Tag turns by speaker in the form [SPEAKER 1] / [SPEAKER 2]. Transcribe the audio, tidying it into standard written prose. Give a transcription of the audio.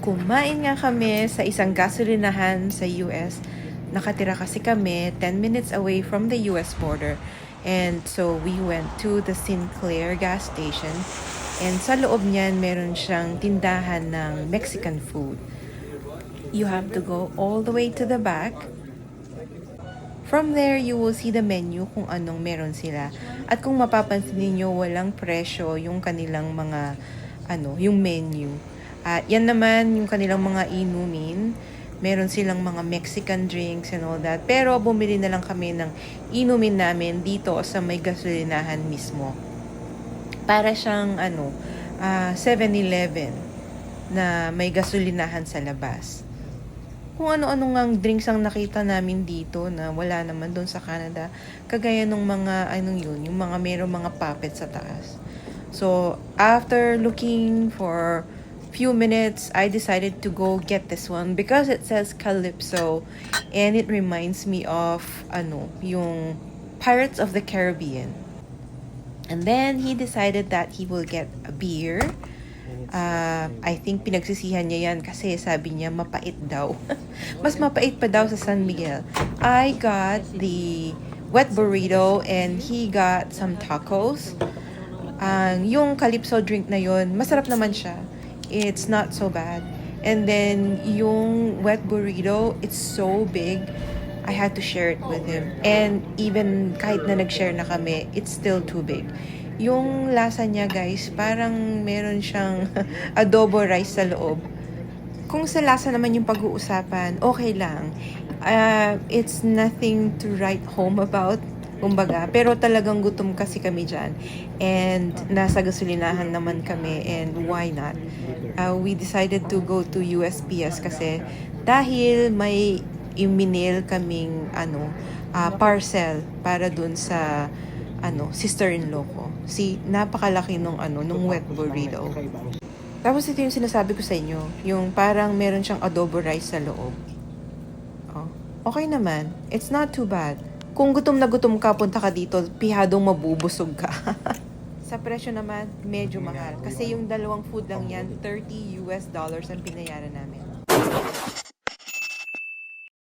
[SPEAKER 1] Kumain nga kami sa isang gasolinahan sa US. Nakatira kasi kami 10 minutes away from the US border. And so we went to the Sinclair gas station. And sa loob niyan, meron siyang tindahan ng Mexican food. You have to go all the way to the back. From there, you will see the menu kung anong meron sila. At kung mapapansin niyo walang presyo yung kanilang mga, yung menu. At yan naman yung kanilang mga inumin. Meron silang mga Mexican drinks and all that. Pero bumili na lang kami ng inumin namin dito sa may gasolinahan mismo. Para siyang 7-Eleven na may gasolinahan sa labas. Kung ano-ano ngang drinks ang nakita namin dito na wala naman doon sa Canada. Kagaya ng mga, yung mga merong mga puppet sa taas. So, after looking for few minutes, I decided to go get this one because it says Calypso and it reminds me of, yung Pirates of the Caribbean. And then, he decided that he will get a beer. I think pinagsisihan niya yan kasi sabi niya mapait daw. Mas mapait pa daw sa San Miguel. I got the wet burrito and he got some tacos. Yung Calypso drink na yun, masarap naman siya. It's not so bad. And then yung wet burrito, it's so big. I had to share it with him. And even kahit na nag-share na kami, it's still too big. Yung lasa niya, guys, parang meron siyang adobo rice sa loob. Kung sa lasa naman yung pag-uusapan, okay lang. It's nothing to write home about, kumbaga. Pero talagang gutom kasi kami dyan. And nasa gasolinahan naman kami. And why not? We decided to go to USPS kasi dahil may iminil kaming parcel para dun sa sister-in-law ko. Napakalaki nung wet burrito. Tapos ito yung sinasabi ko sa inyo, yung parang meron siyang adobo rice sa loob. Oh, okay naman. It's not too bad. Kung gutom na gutom ka, punta ka dito, pihadong mabubusog ka. Sa presyo naman, medyo mahal. Kasi yung dalawang food lang yan, $30 ang binayaran namin.